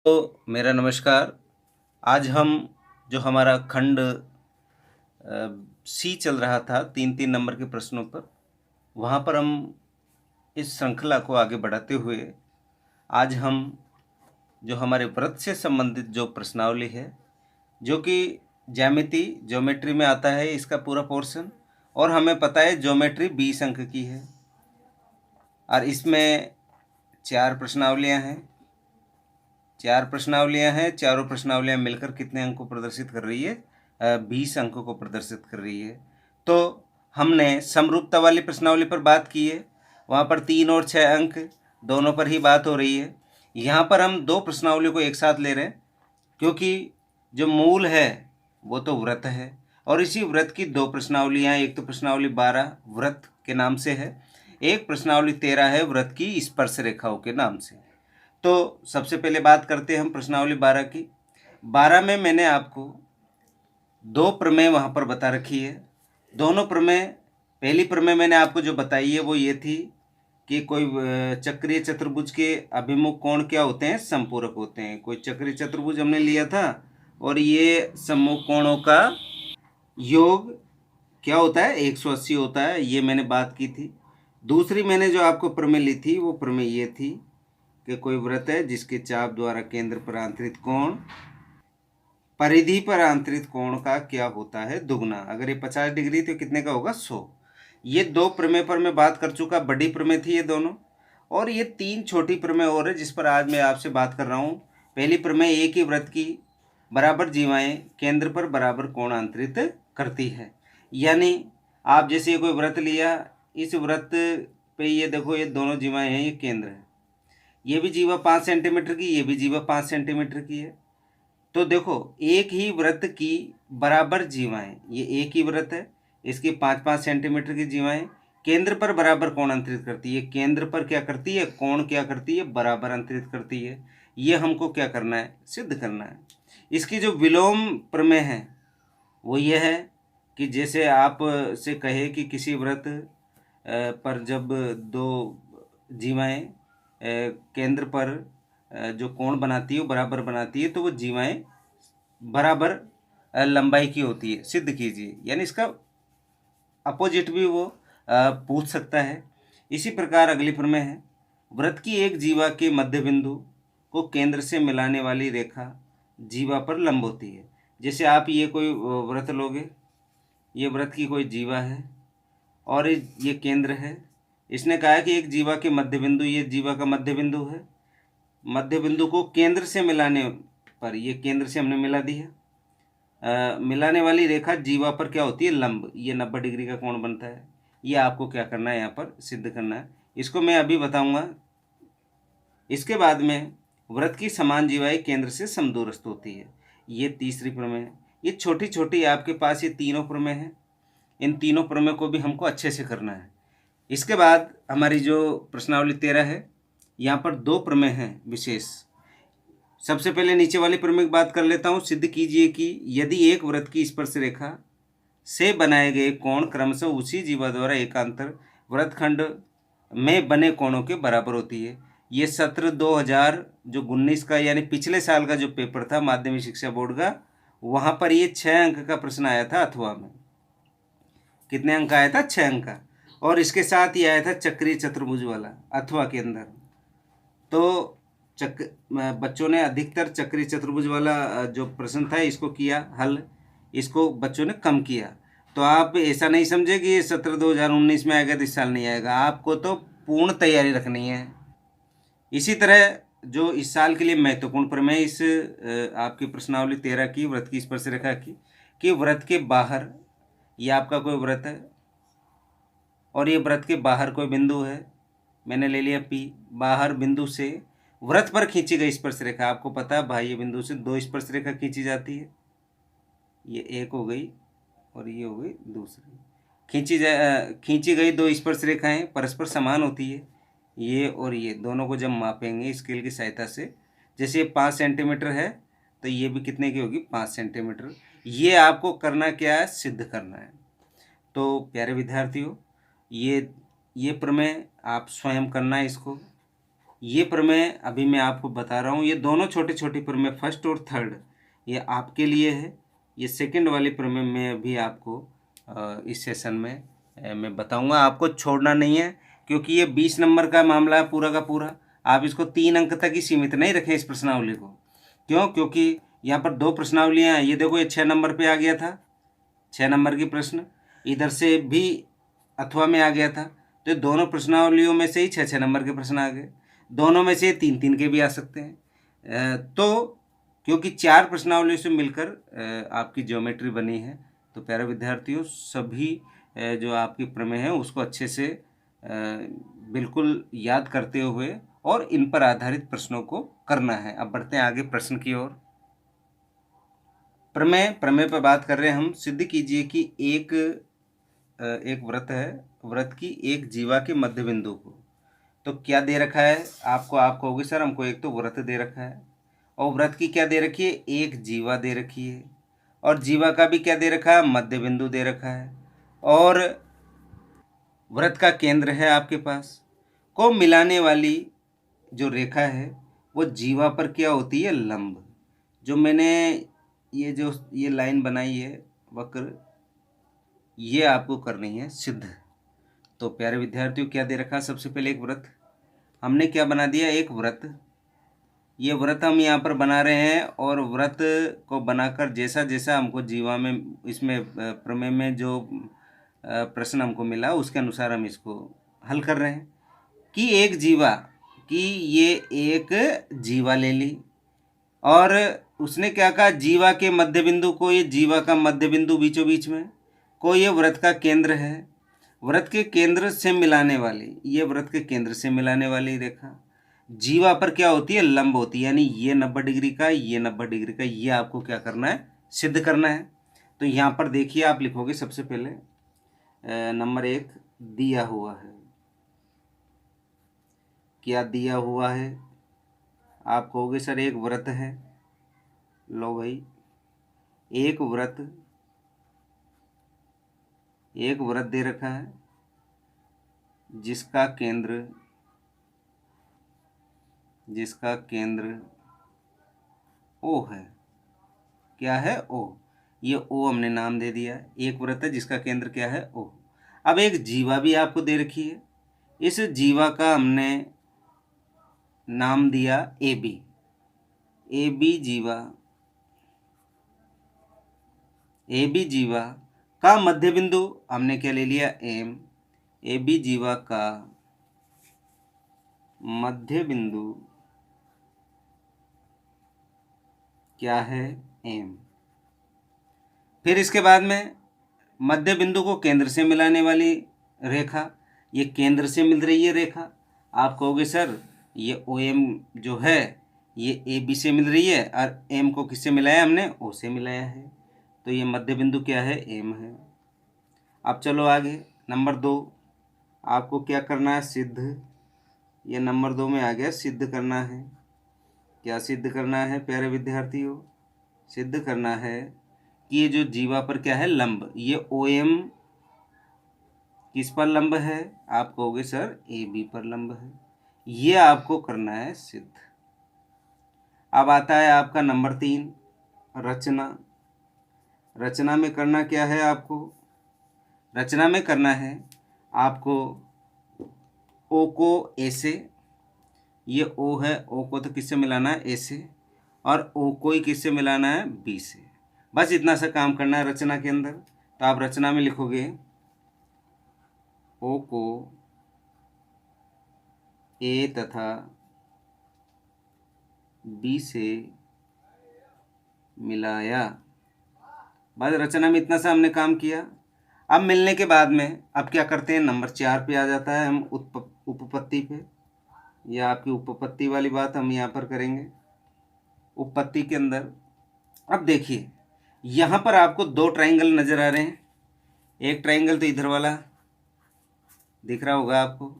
तो मेरा नमस्कार। आज हम जो हमारा खंड सी चल रहा था 3-3 नंबर के प्रश्नों पर, वहाँ पर हम इस श्रृंखला को आगे बढ़ाते हुए आज हम जो हमारे व्रत से संबंधित जो प्रश्नावली है, जो कि ज्योमेट्री में आता है इसका पूरा पोर्शन, और हमें पता है ज्योमेट्री 20 अंक की है और इसमें 4 प्रश्नावलियाँ हैं। 4 प्रश्नावलियाँ हैं, चारों प्रश्नावलियाँ मिलकर कितने अंक को प्रदर्शित कर रही है? 20 अंकों को प्रदर्शित कर रही है। तो हमने समरूपता वाली प्रश्नावली पर बात की है, वहाँ पर 3 और 6 अंक दोनों पर ही बात हो रही है। यहाँ पर हम 2 प्रश्नावलियों को एक साथ ले रहे हैं, क्योंकि जो मूल है वो तो व्रत है, और इसी व्रत की 2 प्रश्नावलियाँ, एक तो प्रश्नावली 12 व्रत के नाम से है, एक प्रश्नावली 13 है व्रत की स्पर्श रेखाओं के नाम से। तो सबसे पहले बात करते हैं हम प्रश्नावली 12 की। 12 में मैंने आपको 2 प्रमेय वहाँ पर बता रखी है। दोनों प्रमेय, पहली प्रमेय मैंने आपको जो बताई है वो ये थी कि कोई चक्रीय चतुर्भुज के अभिमुख कोण क्या होते हैं? समपूरक होते हैं। कोई चक्रीय चतुर्भुज हमने लिया था और ये सम्मुख कोणों का योग क्या होता है? 180 होता है, ये मैंने बात की थी। दूसरी मैंने जो आपको प्रमेय ली थी वो प्रमेय ये थी कि कोई वृत्त है जिसके चाप द्वारा केंद्र पर आंतरिक कोण परिधि पर आंतरिक कोण का क्या होता है? दुगना। अगर ये 50 डिग्री तो कितने का होगा? 100। ये 2 प्रमेय पर मैं बात कर चुका, बड़ी प्रमेय थी ये दोनों, और ये 3 छोटी प्रमेय और है जिस पर आज मैं आपसे बात कर रहा हूँ। पहली प्रमेय, एक ही वृत्त की बराबर जीवाएं केंद्र पर बराबर कोण आंतरित करती है। यानी आप जैसे कोई वृत्त लिया, इस वृत्त पे ये देखो, ये दोनों जीवाएं हैं, ये केंद्र है, ये भी जीवा 5 सेंटीमीटर की, ये भी जीवा 5 सेंटीमीटर की है। तो देखो, एक ही वृत्त की बराबर जीवाएं, ये एक ही वृत्त है, इसकी 5-5 सेंटीमीटर की जीवाएं केंद्र पर बराबर कोण अंतरित करती है। केंद्र पर क्या करती है? कोण क्या करती है? बराबर अंतरित करती है। ये हमको क्या करना है? सिद्ध करना है। इसकी जो विलोम प्रमेय है वो ये है कि जैसे आप से कहे कि किसी वृत्त पर जब 2 जीवाएं केंद्र पर जो कोण बनाती है वो बराबर बनाती है, तो वो जीवाएं बराबर लंबाई की होती है। सिद्ध कीजिए। यानी इसका अपोजिट भी वो पूछ सकता है। इसी प्रकार अगली प्रमेय है, वृत्त की एक जीवा के मध्य बिंदु को केंद्र से मिलाने वाली रेखा जीवा पर लंब होती है। जैसे आप ये कोई वृत्त लोगे, ये वृत्त की कोई जीवा है और ये केंद्र है। इसने कहा है कि एक जीवा के मध्य बिंदु, ये जीवा का मध्य बिंदु है, मध्य बिंदु को केंद्र से मिलाने पर, ये केंद्र से हमने मिला दिया, मिलाने वाली रेखा जीवा पर क्या होती है? लंब। ये 90 डिग्री का कोण बनता है। ये आपको क्या करना है? यहाँ पर सिद्ध करना है। इसको मैं अभी बताऊंगा। इसके बाद में वृत्त की समान जीवाएं केंद्र से समदूरस्थ होती है, ये तीसरी प्रमेय है। ये छोटी छोटी आपके पास ये तीनों प्रमेय हैं। इन तीनों प्रमेय को भी हमको अच्छे से करना है। इसके बाद हमारी जो प्रश्नावली 13 है, यहाँ पर 2 प्रमेय हैं विशेष। सबसे पहले नीचे वाले प्रमेय की बात कर लेता हूँ। सिद्ध कीजिए कि यदि एक वृत्त की स्पर्श रेखा से बनाए गए कोण क्रमशः उसी जीवा द्वारा एकांतर वृत्तखंड में बने कोणों के बराबर होती है। ये सत्र 2019 का, यानी पिछले साल का जो पेपर था माध्यमिक शिक्षा बोर्ड का, वहाँ पर ये 6 अंक का प्रश्न आया था अथवा में। कितने अंक आया था? 6 अंक का। और इसके साथ ही आया था चक्रीय चतुर्भुज वाला अथवा के अंदर। तो बच्चों ने अधिकतर चक्रीय चतुर्भुज वाला जो प्रश्न था इसको किया हल, इसको बच्चों ने कम किया। तो आप ऐसा नहीं समझे कि ये सत्र 2019 में आएगा तो इस साल नहीं आएगा। आपको तो पूर्ण तैयारी रखनी है। इसी तरह जो इस साल के लिए महत्वपूर्ण प्रमेय, इस आपकी प्रश्नावली 13 की, वृत्त की स्पर्श रेखा की, कि वृत्त के बाहर, ये आपका कोई वृत्त है और ये वृत्त के बाहर कोई बिंदु है, मैंने ले लिया P। बाहर बिंदु से वृत्त पर खींची गई स्पर्श रेखा, आपको पता है बाह्य बिंदु से 2 स्पर्श रेखा खींची जाती है। ये एक हो गई और ये हो गई दूसरी। खींची गई 2 स्पर्श रेखाएं परस्पर समान होती है। ये और ये दोनों को जब मापेंगे स्केल की सहायता से, जैसे ये 5 सेंटीमीटर है तो ये भी कितने की होगी? 5 सेंटीमीटर। ये आपको करना क्या है? सिद्ध करना है। तो प्यारे विद्यार्थियों, ये प्रमेय आप स्वयं करना है इसको। ये प्रमेय अभी मैं आपको बता रहा हूँ, ये दोनों छोटे छोटे प्रमेय फर्स्ट और थर्ड ये आपके लिए है। ये सेकंड वाली प्रमेय मैं अभी आपको इस सेशन में मैं बताऊंगा। आपको छोड़ना नहीं है, क्योंकि ये 20 नंबर का मामला है पूरा का पूरा। आप इसको 3 अंक तक ही सीमित नहीं रखें इस प्रश्नावली को। क्यों? क्योंकि यहाँ पर 2 प्रश्नावलियाँ हैं। ये देखो, ये 6 नंबर पे आ गया था, 6 नंबर की प्रश्न इधर से भी अथवा में आ गया था। तो दोनों प्रश्नावलियों में से ही 6-6 नंबर के प्रश्न आ गए। दोनों में से 3-3 के भी आ सकते हैं। तो क्योंकि 4 प्रश्नावलियों से मिलकर आपकी ज्योमेट्री बनी है, तो प्यारे विद्यार्थियों सभी जो आपकी प्रमेय है उसको अच्छे से बिल्कुल याद करते हुए और इन पर आधारित प्रश्नों को करना है। अब बढ़ते हैं आगे प्रश्न की ओर। प्रमेय पर बात कर रहे हैं हम। सिद्ध कीजिए कि एक व्रत है, व्रत की एक जीवा के मध्य बिंदु को। तो क्या दे रखा है आपको? आप कहोगे सर हमको एक तो व्रत दे रखा है और व्रत की क्या दे रखी है? एक जीवा दे रखी है, और जीवा का भी क्या दे रखा है? मध्य बिंदु दे रखा है, और व्रत का केंद्र है आपके पास। को मिलाने वाली जो रेखा है वो जीवा पर क्या होती है? लंब। जो मैंने ये लाइन बनाई है वक्र, ये आपको करनी है सिद्ध। तो प्यारे विद्यार्थियों क्या दे रखा? सबसे पहले एक व्रत हमने क्या बना दिया? एक व्रत। ये व्रत हम यहाँ पर बना रहे हैं, और व्रत को बनाकर जैसा जैसा हमको जीवा में इसमें प्रमेय में जो प्रश्न हमको मिला उसके अनुसार हम इसको हल कर रहे हैं। कि एक जीवा कि ये एक जीवा ले ली, और उसने क्या कहा? जीवा के मध्य बिंदु को, ये जीवा का मध्य बिंदु बीचों बीच में को ये व्रत का केंद्र है। व्रत के केंद्र से मिलाने वाली, ये व्रत के केंद्र से मिलाने वाली रेखा जीवा पर क्या होती है? लंब होती है। यानी ये 90 डिग्री का, ये 90 डिग्री का, ये आपको क्या करना है? सिद्ध करना है। तो यहाँ पर देखिए, आप लिखोगे सबसे पहले नंबर 1 दिया हुआ है। क्या दिया हुआ है? आप कहोगे सर एक व्रत है। लो भाई, एक व्रत दे रखा है जिसका केंद्र ओ है। क्या है? ओ। ये ओ हमने नाम दे दिया। एक व्रत है जिसका केंद्र क्या है? ओ। अब एक जीवा भी आपको दे रखी है। इस जीवा का हमने नाम दिया ए बी जीवा का मध्य बिंदु हमने क्या ले लिया? एम। ए बी जीवा का मध्य बिंदु क्या है? एम। फिर इसके बाद में मध्य बिंदु को केंद्र से मिलाने वाली रेखा, ये केंद्र से मिल रही है रेखा। आप कहोगे सर ये ओ एम जो है ये ए बी से मिल रही है, और एम को किससे मिलाया हमने? ओ से मिलाया है। तो ये मध्य बिंदु क्या है? एम है। अब चलो आगे, नंबर 2 आपको क्या करना है? सिद्ध। ये नंबर 2 में आ गया, सिद्ध करना है। क्या सिद्ध करना है प्यारे विद्यार्थियों? सिद्ध करना है कि ये जो जीवा पर क्या है? लंब। ये ओ एम किस पर लंब है? आप कहोगे सर ए बी पर लंब है। ये आपको करना है सिद्ध। अब आता है आपका नंबर 3 रचना। रचना में करना क्या है आपको? रचना में करना है आपको ओ को ए से, ये ओ है, ओ को तो किससे मिलाना है? ए से, और ओ को ही किससे मिलाना है? बी से। बस इतना सा काम करना है रचना के अंदर। तो आप रचना में लिखोगे ओ को ए तथा बी से मिलाया। बस रचना में इतना सा हमने काम किया। अब मिलने के बाद में अब क्या करते हैं? नंबर 4 पे आ जाता है, हम उपपत्ति पे। यह आपकी उपपत्ति वाली बात हम यहाँ पर करेंगे। उपपत्ति के अंदर अब देखिए, यहाँ पर आपको 2 ट्राइंगल नज़र आ रहे हैं। एक ट्राइंगल तो इधर वाला दिख रहा होगा आपको,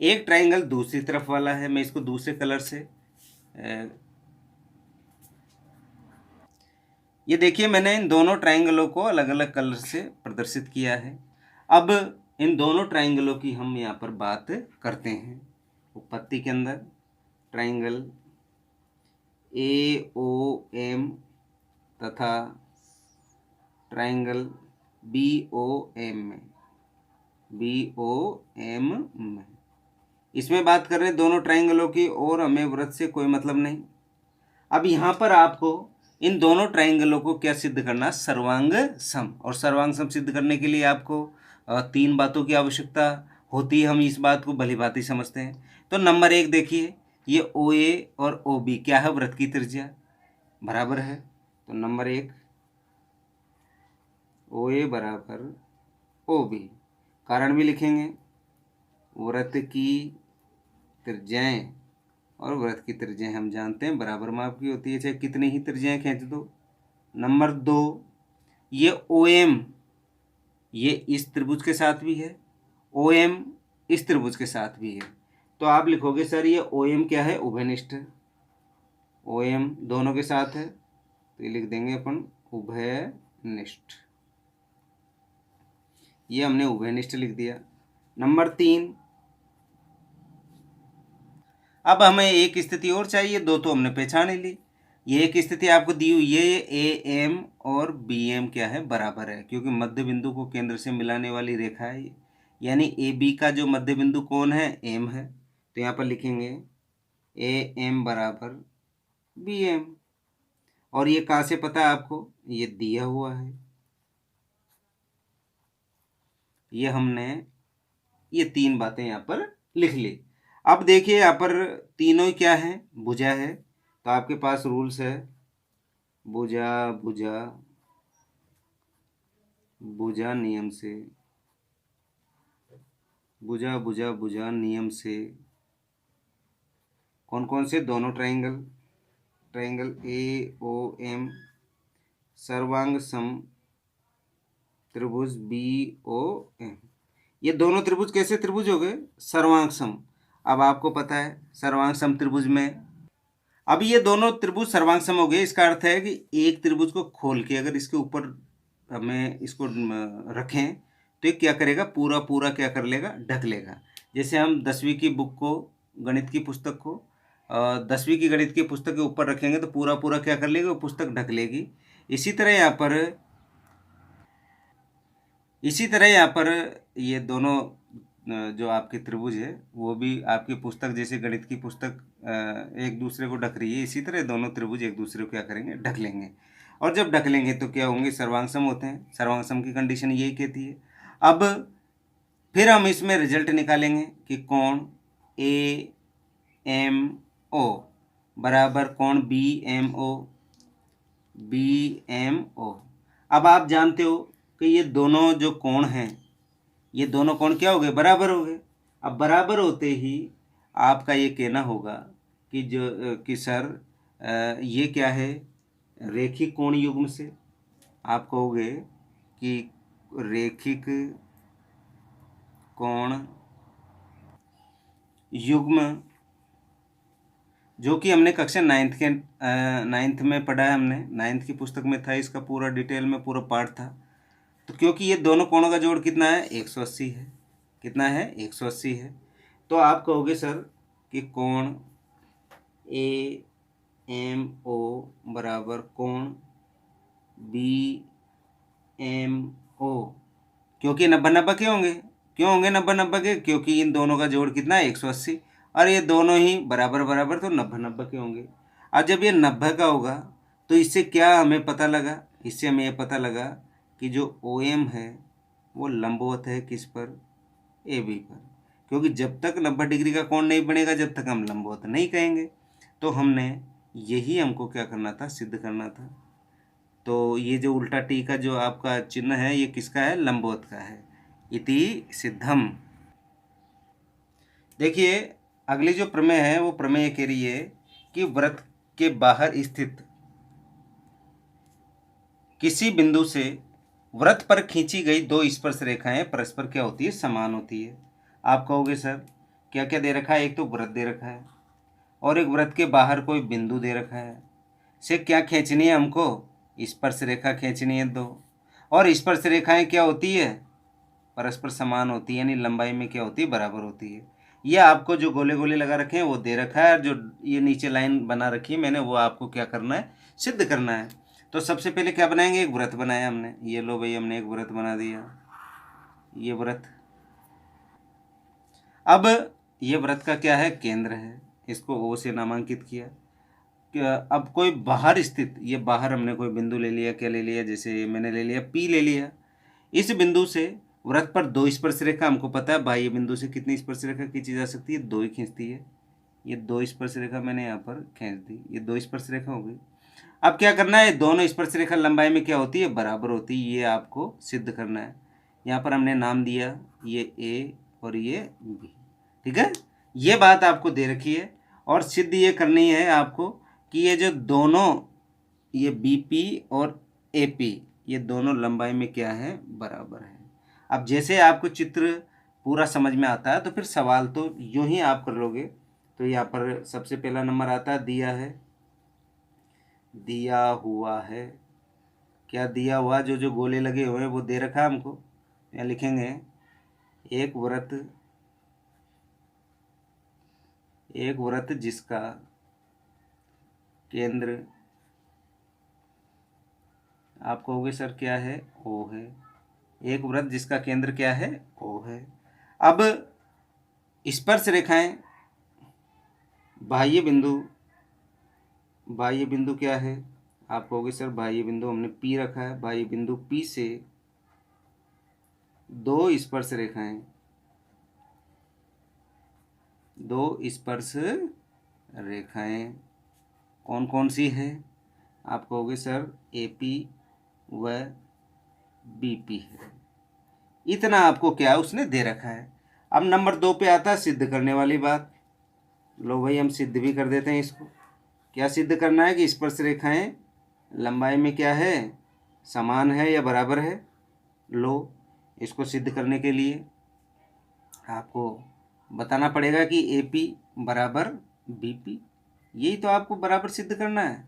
एक ट्राइंगल दूसरी तरफ वाला है। मैं इसको दूसरे कलर से ये देखिए, मैंने इन दोनों ट्राइंगलों को अलग अलग कलर से प्रदर्शित किया है। अब इन दोनों ट्राइंगलों की हम यहाँ पर बात करते हैं। उपपत्ति के अंदर ट्राइंगल AOM तथा ट्राइंगल BOM में इसमें बात कर रहे हैं दोनों ट्राइंगलों की, और हमें वृत्त से कोई मतलब नहीं। अब यहाँ पर आपको इन दोनों ट्राइंगलों को क्या सिद्ध करना, सर्वांग सम। और सर्वांग सम सिद्ध करने के लिए आपको 3 बातों की आवश्यकता होती है। हम इस बात को भली भांति समझते हैं। तो नंबर 1 देखिए, ये OA और OB क्या है, वृत्त की त्रिज्या बराबर है। तो नंबर 1 OA बराबर OB, कारण भी लिखेंगे, वृत्त की त्रिज्याएं, और वृत्त की त्रिज्याएं हम जानते हैं बराबर माप की होती है, चाहे कितनी ही त्रिज्याएं खींच दो। नंबर 2, ये OM ये इस त्रिभुज के साथ भी है, OM इस त्रिभुज के साथ भी है। तो आप लिखोगे सर ये OM क्या है, उभयनिष्ठ है। OM दोनों के साथ है, तो ये लिख देंगे अपन उभयनिष्ठ। ये हमने उभयनिष्ठ लिख दिया। नंबर 3, अब हमें एक स्थिति और चाहिए, 2 तो हमने पहचान ही ली। ये एक स्थिति आपको दी हुई है, ये AM और BM क्या है, बराबर है, क्योंकि मध्य बिंदु को केंद्र से मिलाने वाली रेखा है ये। यानी AB का जो मध्य बिंदु कौन है, M है। तो यहाँ पर लिखेंगे AM बराबर BM। और ये कहाँ से पता है आपको, ये दिया हुआ है। ये हमने ये 3 बातें यहाँ पर लिख ली। अब देखिए यहाँ पर तीनों क्या है, भुजा है। तो आपके पास रूल्स है, भुजा भुजा भुजा नियम से, भुजा भुजा भुजा नियम से कौन कौन से, दोनों ट्राइंगल, ट्राइंगल AOM, सर्वांग सम त्रिभुज BOM। ये दोनों त्रिभुज कैसे त्रिभुज हो गए, सर्वांग सम। अब आपको पता है सर्वांग सम त्रिभुज में, अब ये दोनों त्रिभुज सर्वांग सम हो गए। इसका अर्थ है कि एक त्रिभुज को खोल के अगर इसके ऊपर हमें इसको रखें तो ये क्या करेगा, पूरा पूरा क्या कर लेगा, ढक लेगा। जैसे हम 10वीं की बुक को, गणित की पुस्तक को 10वीं की गणित की पुस्तक के ऊपर रखेंगे तो पूरा पूरा क्या कर लेगी, वो पुस्तक ढक लेगी। इसी तरह यहाँ पर ये दोनों जो आपके त्रिभुज है वो भी आपकी पुस्तक, जैसे गणित की पुस्तक एक दूसरे को ढक रही है, इसी तरह दोनों त्रिभुज एक दूसरे को क्या करेंगे, ढक लेंगे। और जब ढक लेंगे तो क्या होंगे, सर्वांग सम होते हैं। सर्वांग सम की कंडीशन यही कहती है। अब फिर हम इसमें रिजल्ट निकालेंगे कि कोण AMO बराबर कोण BMO। अब आप जानते हो कि ये दोनों जो कोण हैं, ये दोनों कोण क्या हो गए, बराबर हो गए। अब बराबर होते ही आपका ये कहना होगा कि सर ये क्या है, रेखिक कोण युग्म से। आप कहोगे कि रेखिक कोण युग्म, जो कि हमने कक्षा 9th में पढ़ा है, हमने 9th की पुस्तक में था, इसका पूरा डिटेल में पूरा पार्ट था। तो क्योंकि ये दोनों कोणों का जोड़ कितना है, 180 है। कितना है, 180 है। तो आप कहोगे सर कि कोण AMO बराबर कोण BMO, क्योंकि 90-90 क्यों होंगे, 90-90 के, क्योंकि इन दोनों का जोड़ कितना है, 180, और ये दोनों ही बराबर बराबर, तो 90-90 के होंगे। अब जब ये 90 का होगा तो इससे क्या हमें पता लगा, इससे हमें ये पता लगा कि जो OM है वो लंबवत है किस पर, AB पर, क्योंकि जब तक 90 डिग्री का कोण नहीं बनेगा जब तक हम लंबवत नहीं कहेंगे। तो हमने यही हमको क्या करना था, सिद्ध करना था। तो ये जो उल्टा टी का जो आपका चिन्ह है ये किसका है, लंबवत का है। इति सिद्धम। देखिए अगली जो प्रमेय है वो प्रमेय कह रही है कि वृत्त के बाहर स्थित किसी बिंदु से वृत्त पर खींची गई 2 स्पर्श रेखाएं परस्पर क्या होती है, समान होती है। आप कहोगे सर क्या क्या दे रखा है, एक तो वृत्त दे रखा है और एक वृत्त के बाहर कोई बिंदु दे रखा है। से क्या खींचनी है हमको, स्पर्श रेखा खींचनी है 2। और स्पर्श रेखाएं क्या होती है, परस्पर समान होती है, यानी लंबाई में क्या होती है, बराबर होती है। ये आपको जो गोले गोले लगा रखे हैं वो दे रखा है, और जो ये नीचे लाइन बना रखी है मैंने, वो आपको क्या करना है, सिद्ध करना है। तो सबसे पहले क्या बनाएंगे, एक वृत्त बनाया हमने। ये लो भाई, हमने एक वृत्त बना दिया, ये वृत्त। अब ये वृत्त का क्या है, केंद्र है, इसको ओ से नामांकित किया। अब कोई बाहर स्थित, ये बाहर हमने कोई बिंदु ले लिया, क्या ले लिया, जैसे मैंने ले लिया पी ले लिया। इस बिंदु से वृत्त पर 2 स्पर्श रेखा, हमको पता है बाह्य बिंदु से कितनी स्पर्श रेखा खींची जा सकती है, 2 ही खींचती है। ये 2 स्पर्श रेखा मैंने यहाँ पर खींच दी, ये 2 स्पर्श रेखा हो गई। अब क्या करना है, दोनों स्पर्श रेखा लंबाई में क्या होती है, बराबर होती है, ये आपको सिद्ध करना है। यहाँ पर हमने नाम दिया, ये ए और ये बी, ठीक है। ये बात आपको दे रखी है, और सिद्ध ये करनी है आपको कि ये जो दोनों, ये बीपी और एपी, ये दोनों लंबाई में क्या है, बराबर है। अब जैसे आपको चित्र पूरा समझ में आता है तो फिर सवाल तो यूं ही आप कर लोगे। तो यहाँ पर सबसे पहला नंबर आता है, दिया है, दिया हुआ है, क्या दिया हुआ, जो जो गोले लगे हुए हैं वो दे रखा है हमको। यहाँ लिखेंगे एक वृत्त जिसका केंद्र, आप कहोगे सर क्या है, ओ है। एक वृत्त जिसका केंद्र क्या है, ओ है। अब स्पर्श रेखाएं, बाह्य बिंदु क्या है, आप कहोगे सर बाह्य बिंदु हमने पी रखा है, बाह्य बिंदु पी से 2 स्पर्श रेखाएं, 2 स्पर्श रेखाएं कौन कौन सी है, आप कहोगे सर एपी व बीपी है। इतना आपको क्या है, उसने दे रखा है। अब नंबर 2 पे आता है सिद्ध करने वाली बात। लो भाई, हम सिद्ध भी कर देते हैं इसको। क्या सिद्ध करना है कि स्पर्श रेखाएं लंबाई में क्या है, समान है या बराबर है। लो, इसको सिद्ध करने के लिए आपको बताना पड़ेगा कि एपी बराबर बीपी, यही तो आपको बराबर सिद्ध करना है।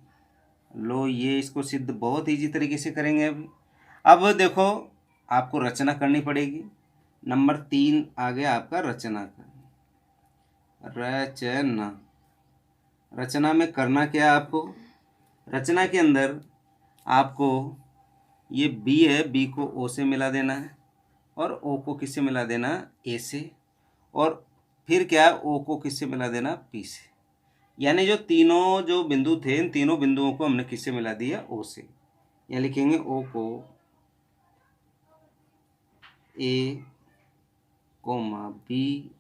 लो, ये इसको सिद्ध बहुत ईजी तरीके से करेंगे अभी। अब देखो, आपको रचना करनी पड़ेगी। नंबर 3 आ गया आपका रचना का। रचना में करना क्या है आपको, रचना के अंदर आपको ये बी है, बी को ओ से मिला देना है, और ओ को किससे मिला देना, ए से, और फिर क्या, ओ को किससे मिला देना, पी से। यानी जो तीनों जो बिंदु थे, इन तीनों बिंदुओं को हमने किससे मिला दिया, ओ से। यहाँ लिखेंगे ओ को ए कोमा बी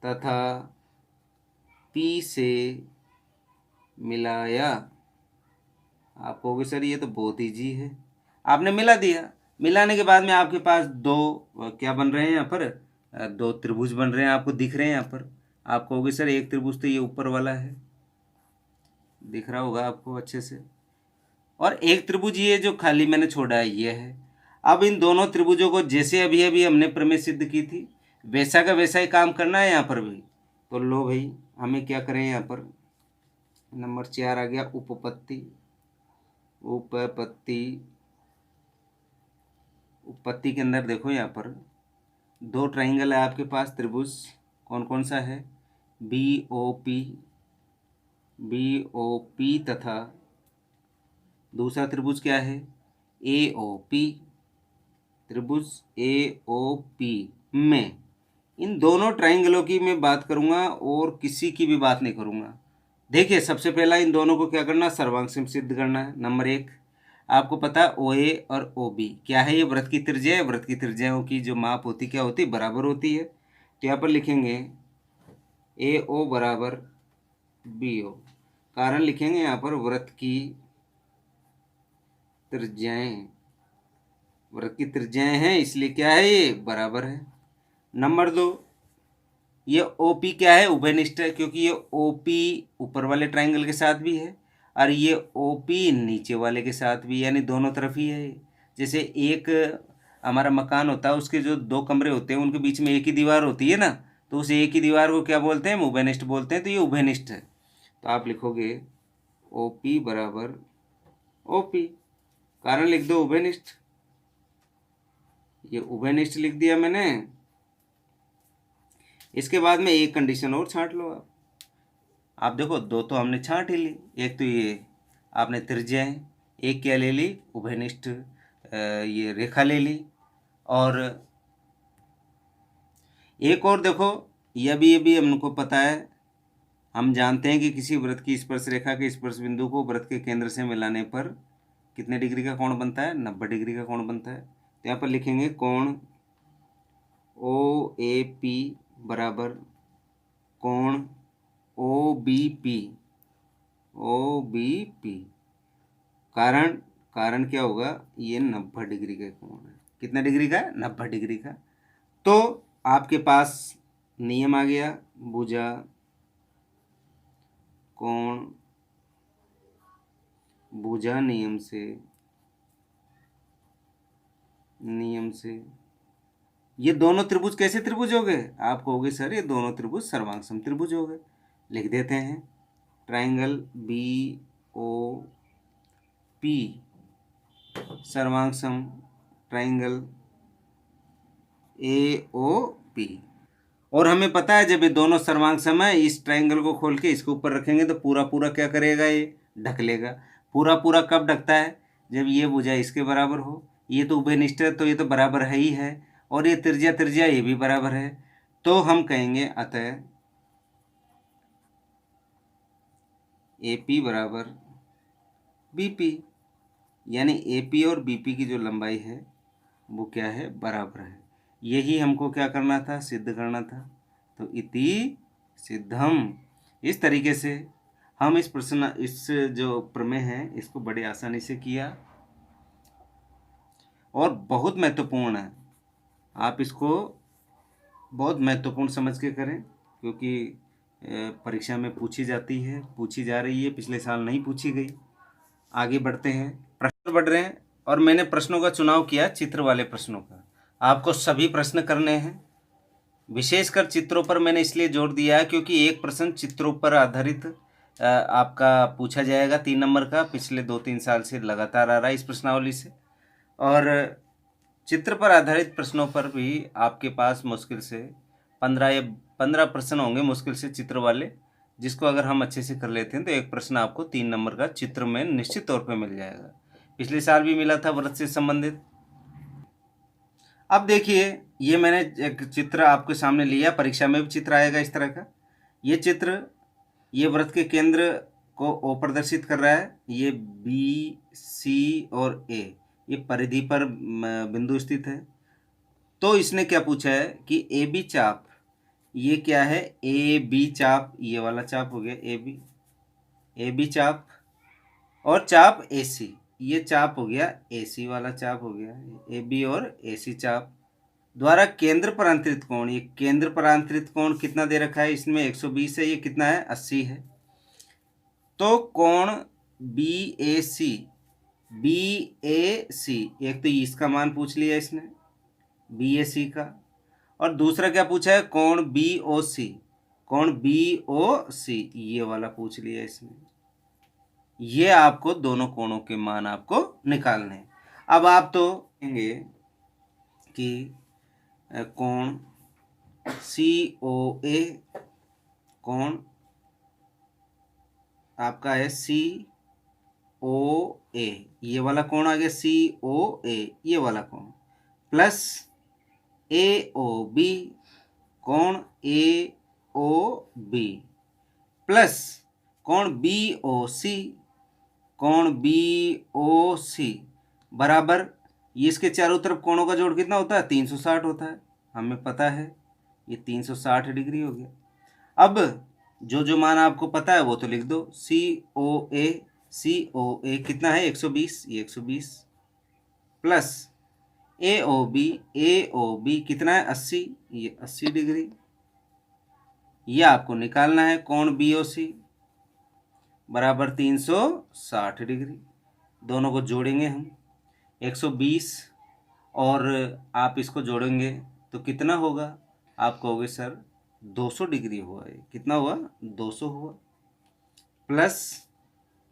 तथा पी से मिलाया। आप कहोगे सर ये तो बहुत ईजी है, आपने मिला दिया। मिलाने के बाद में आपके पास 2 क्या बन रहे हैं, यहाँ पर 2 त्रिभुज बन रहे हैं, आपको दिख रहे हैं यहाँ पर। आप कहोगे सर एक त्रिभुज तो ये ऊपर वाला है, दिख रहा होगा आपको अच्छे से, और एक त्रिभुज ये जो खाली मैंने छोड़ा है ये है। अब इन दोनों त्रिभुजों को जैसे अभी अभी हमने प्रमेय सिद्ध की थी, वैसा का वैसा ही काम करना है यहाँ पर भी। तो लो भाई, हमें क्या करें, यहाँ पर नंबर 4 आ गया, उपपत्ति। उपपत्ति के अंदर देखो, यहाँ पर 2 ट्राइंगल है आपके पास, त्रिभुज कौन कौन सा है, बी ओ पी तथा दूसरा त्रिभुज क्या है, ए ओ पी। त्रिभुज ए ओ पी में इन दोनों ट्राइंगलों की मैं बात करूंगा और किसी की भी बात नहीं करूंगा। देखिए, सबसे पहला इन दोनों को क्या करना, सर्वांग सिद्ध करना है। नंबर 1, आपको पता है ओ ए और ओ बी क्या है, ये वृत्त की त्रिज्या है। वृत्त की त्रिज्याओं की जो माप होती क्या होती, बराबर होती है। तो यहाँ पर लिखेंगे ए ओ बराबर बी ओ, कारण लिखेंगे यहाँ पर वृत्त की त्रिज्याएं, वृत्त की त्रिज्याएं हैं, इसलिए क्या है, ये बराबर है। नंबर 2, ये ओ पी क्या है, उभयनिष्ठ है, क्योंकि ये ओ पी ऊपर वाले ट्राइंगल के साथ भी है और ये ओ पी नीचे वाले के साथ भी, यानी दोनों तरफ ही है। जैसे एक हमारा मकान होता है, उसके जो 2 कमरे होते हैं उनके बीच में एक ही दीवार होती है ना, तो उस एक ही दीवार को क्या बोलते हैं, हम उभयनिष्ठ बोलते हैं। तो ये उभयनिष्ठ है। तो आप लिखोगे ओ पी बराबर ओ पी, कारण लिख दो उभयनिष्ठ, ये उभयनिष्ठ लिख दिया मैंने। इसके बाद में एक कंडीशन और छांट लो आप देखो, दो तो हमने छांट ही ली, एक तो ये आपने त्रिज्याएं, एक क्या ले ली, उभयनिष्ठ ये रेखा ले ली, और एक और देखो, ये भी हमको पता है, हम जानते हैं कि किसी वृत्त की स्पर्श रेखा के स्पर्श बिंदु को वृत्त के केंद्र से मिलाने पर कितने डिग्री का कोण बनता है, 90 डिग्री का कोण बनता है। तो यहाँ पर लिखेंगे कोण ओ ए पी बराबर कोण O B P, O B P. कारण क्या होगा, ये 90 डिग्री का कोण है। कितना डिग्री का, 90 डिग्री का। तो आपके पास नियम आ गया, भुजा कोण भुजा नियम से ये दोनों त्रिभुज कैसे त्रिभुज हो गए, आप कहोगे सर ये दोनों त्रिभुज सर्वांग त्रिभुज हो गए। लिख देते हैं, ट्राइंगल बी ओ पी सर्वांग ट्राइंगल ए ओ पी। और हमें पता है जब ये दोनों सर्वांग सम है, इस ट्राइंगल को खोल के इसके ऊपर रखेंगे तो पूरा पूरा क्या करेगा, ये ढक लेगा। पूरा पूरा कब ढकता है, जब ये भुजा इसके बराबर हो। ये तो उभयनिष्ठ है, तो ये तो बराबर है ही है, और ये त्रिज्या ये भी बराबर है। तो हम कहेंगे अतः ए पी बराबर बी पी, यानी ए पी और बी पी की जो लंबाई है वो क्या है, बराबर है। यही हमको क्या करना था, सिद्ध करना था। तो इति सिद्धम। इस तरीके से हम इस जो प्रमेय है इसको बड़ी आसानी से किया, और बहुत महत्वपूर्ण है। आप इसको बहुत महत्वपूर्ण समझ के करें, क्योंकि परीक्षा में पूछी जाती है, पूछी जा रही है, पिछले साल नहीं पूछी गई। आगे बढ़ते हैं, प्रश्न बढ़ रहे हैं, और मैंने प्रश्नों का चुनाव किया चित्र वाले प्रश्नों का। आपको सभी प्रश्न करने हैं, विशेषकर चित्रों पर मैंने इसलिए जोर दिया है क्योंकि एक प्रश्न चित्रों पर आधारित आपका पूछा जाएगा 3 नंबर का, पिछले 2-3 साल से लगातार आ रहा है इस प्रश्नावली से। और चित्र पर आधारित प्रश्नों पर भी आपके पास मुश्किल से 15 प्रश्न होंगे, मुश्किल से चित्र वाले, जिसको अगर हम अच्छे से कर लेते हैं तो एक प्रश्न आपको 3 नंबर का चित्र में निश्चित तौर पे मिल जाएगा। पिछले साल भी मिला था व्रत से संबंधित। अब देखिए, ये मैंने एक चित्र आपके सामने लिया, परीक्षा में भी चित्र आएगा इस तरह का। ये चित्र, ये वृत्त के केंद्र को ओ प्रदर्शित कर रहा है, ये बी सी और ए, ये परिधि पर बिंदु स्थित है। तो इसने क्या पूछा है कि ए बी चाप, ये क्या है, ए बी चाप, ये वाला चाप हो गया ए बी चाप, और चाप ए सी, ये चाप हो गया ए सी वाला चाप हो गया, ए बी और ए सी चाप द्वारा केंद्र परांतरित कोण। ये केंद्र परांतरित कोण कितना दे रखा है इसमें, 120 है, ये कितना है, 80 है। तो कोण बी ए सी, एक तो इसका मान पूछ लिया इसने, बी ए सी का, और दूसरा क्या पूछा है, कोण बी ओ सी, ये वाला पूछ लिया इसने। ये आपको दोनों कोणों के मान आपको निकालने हैं। अब आप तो कहेंगे कि कोण सी ओ ए, कोण आपका है सी ओ ए, ये वाला कोण आ गया सी ओ ए, ये वाला कोण, प्लस ए ओ बी, कोण ए ओ बी, प्लस कोण बी ओ सी, कोण बी ओ सी बराबर, ये इसके चारों तरफ कोणों का जोड़ कितना होता है, 360 होता है, हमें पता है, ये 360 डिग्री हो गया। अब जो मान आपको पता है वो तो लिख दो, सी ओ ए कितना है, 120, ये 120, प्लस ए ओ बी कितना है, 80, ये 80 डिग्री। ये आपको निकालना है, कोण बी ओ सी बराबर 360 डिग्री। दोनों को जोड़ेंगे हम, 120 और आप इसको जोड़ेंगे तो कितना होगा, आप कहोगे सर 200 डिग्री हुआ, है कितना हुआ, 200 हुआ, प्लस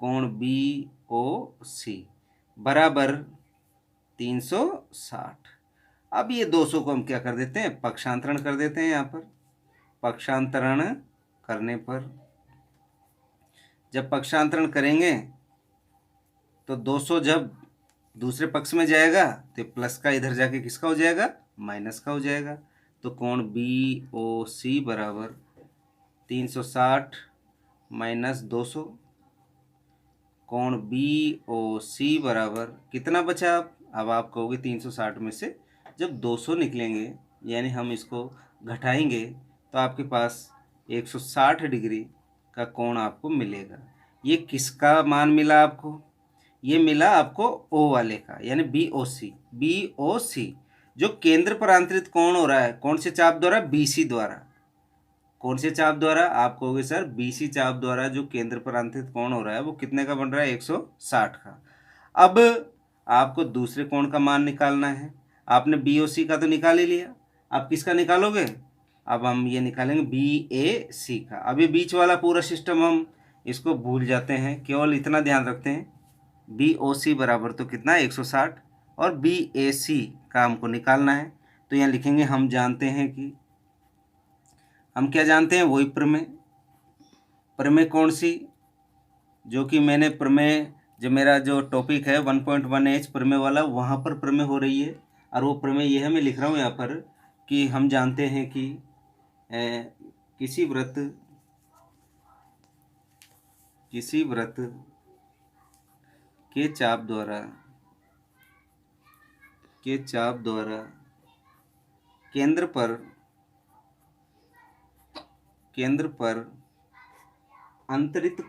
कोण बी ओ सी बराबर 360। अब ये 200 को हम क्या कर देते हैं, पक्षांतरण कर देते हैं, यहाँ पर पक्षांतरण करने पर, जब पक्षांतरण करेंगे तो 200 जब दूसरे पक्ष में जाएगा तो प्लस का इधर जाके किसका हो जाएगा, माइनस का हो जाएगा। तो कोण BOC बराबर 360 माइनस 200, कोण BOC बराबर कितना बचा। अब आप कहोगे 360 में से जब 200 निकलेंगे यानी हम इसको घटाएंगे तो आपके पास 160 डिग्री का कोण आपको मिलेगा। ये किसका मान मिला आपको, ये मिला आपको O वाले का, यानी BOC जो केंद्र पर आंतरित कोण हो रहा है कौन से चाप द्वारा, BC द्वारा। कौन से चाप द्वारा, आप कहोगे सर BC चाप द्वारा जो केंद्र पर आंतरित कोण हो रहा है वो कितने का बन रहा है, 160 का। अब आपको दूसरे कोण का मान निकालना है। आपने BOC का तो निकाल ही लिया, आप किसका निकालोगे, अब हम ये निकालेंगे BAC का। अभी बीच वाला पूरा सिस्टम हम इसको भूल जाते हैं, केवल इतना ध्यान रखते हैं BOC बराबर तो कितना है 160 और BAC का हमको निकालना है। तो यहाँ लिखेंगे हम जानते हैं कि, हम क्या जानते हैं, वही प्रमेय। प्रमेय कौन सी, जो कि मैंने प्रमेय, जो मेरा जो टॉपिक है 1.1H प्रमेय वाला, वहाँ पर प्रमेय हो रही है। और वो प्रमेय ये है, मैं लिख रहा हूँ यहाँ पर कि हम जानते हैं कि किसी वृत्त के चाप द्वारा केंद्र पर अंतरित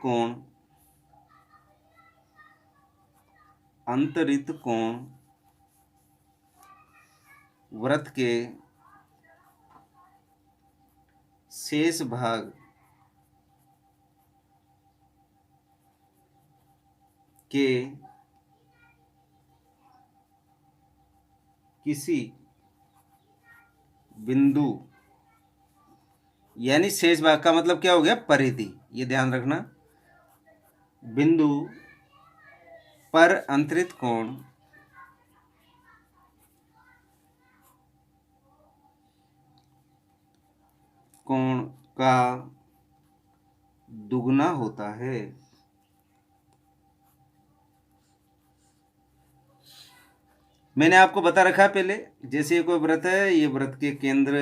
कोण वृत्त के शेष भाग के किसी बिंदु, यानी शेष भाग का मतलब क्या हो गया, परिधि, ये ध्यान रखना, बिंदु पर अंतरित कोण का दुगना होता है। मैंने आपको बता रखा है पहले, जैसे ये कोई वृत्त है, ये वृत्त के केंद्र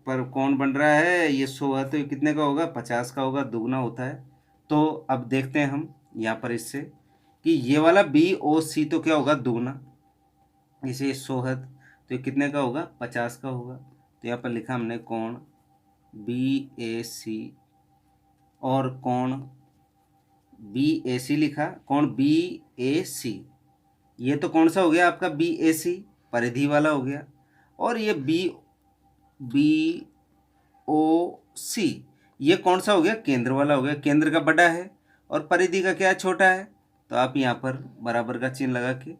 पर कोण बन रहा है, ये 100 है तो ये कितने का होगा, 50 का होगा, दुगना होता है। तो अब देखते हैं हम यहाँ पर इससे कि ये वाला BOC तो क्या होगा, दुगना, इसे 100 है तो ये कितने का होगा, 50 का होगा। तो यहाँ पर लिखा हमने कोण BAC और कोण BAC लिखा, कोण BAC, ये तो कौन सा हो गया आपका, BAC परिधि वाला हो गया। और ये BOC ये कौन सा हो गया, केंद्र वाला हो गया, केंद्र का बड़ा है और परिधि का क्या छोटा है। तो आप यहाँ पर बराबर का चिन्ह लगा के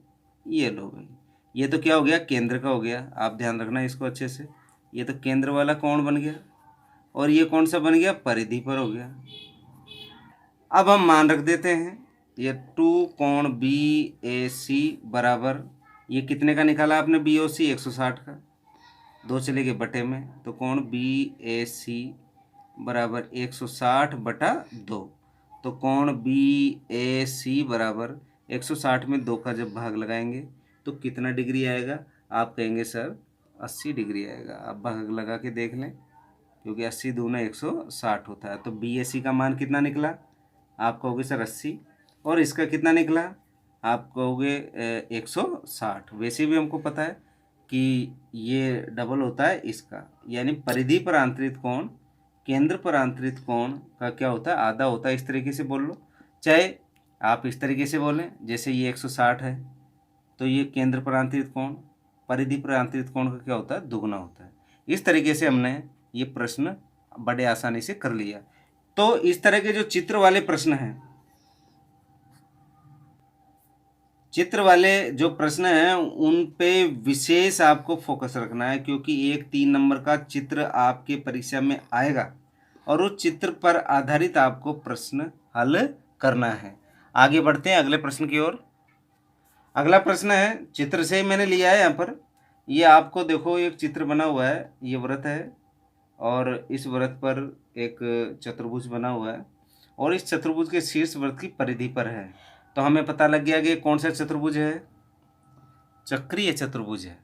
ये लो भाई, ये तो क्या हो गया, केंद्र का हो गया। आप ध्यान रखना इसको अच्छे से, ये तो केंद्र वाला कोण बन गया और ये कौन सा बन गया, परिधि पर हो गया। अब हम मान रख देते हैं, ये 2 कोण BAC बराबर, ये कितने का निकाला आपने BOC, 160 का, 2 चले गए बटे में, तो कोण BAC बराबर 160 बटा 2। तो कोण BAC बराबर 160 में 2 का जब भाग लगाएंगे तो कितना डिग्री आएगा, आप कहेंगे सर 80 डिग्री आएगा। आप भाग लगा के देख लें, क्योंकि 80 दूना 160 होता है। तो BAC का मान कितना निकला, आप कहोगे सर 80, और इसका कितना निकला, आप कहोगे 160। वैसे भी हमको पता है कि ये डबल होता है इसका, यानी परिधि पर आंतरित कोण केंद्र पर आंतरित कोण का क्या होता है, आधा होता है। इस तरीके से बोल लो, चाहे आप इस तरीके से बोलें, जैसे ये 160 है तो ये केंद्र पर आंतरित कोण परिधि पर आंतरित कोण का क्या होता है, दुगना होता है। इस तरीके से हमने ये प्रश्न बड़े आसानी से कर लिया। तो इस तरह के जो चित्र वाले प्रश्न हैं, चित्र वाले जो प्रश्न हैं उन पे विशेष आपको फोकस रखना है, क्योंकि एक 3 नंबर का चित्र आपके परीक्षा में आएगा और उस चित्र पर आधारित आपको प्रश्न हल करना है। आगे बढ़ते हैं अगले प्रश्न की ओर। अगला प्रश्न है, चित्र से मैंने लिया है यहाँ पर, ये आपको देखो एक चित्र बना हुआ है, ये वृत्त है और इस वृत्त पर एक चतुर्भुज बना हुआ है और इस चतुर्भुज के शीर्ष वृत्त की परिधि पर है। तो हमें पता लग गया कि कौन सा चतुर्भुज है, चक्रीय चतुर्भुज है।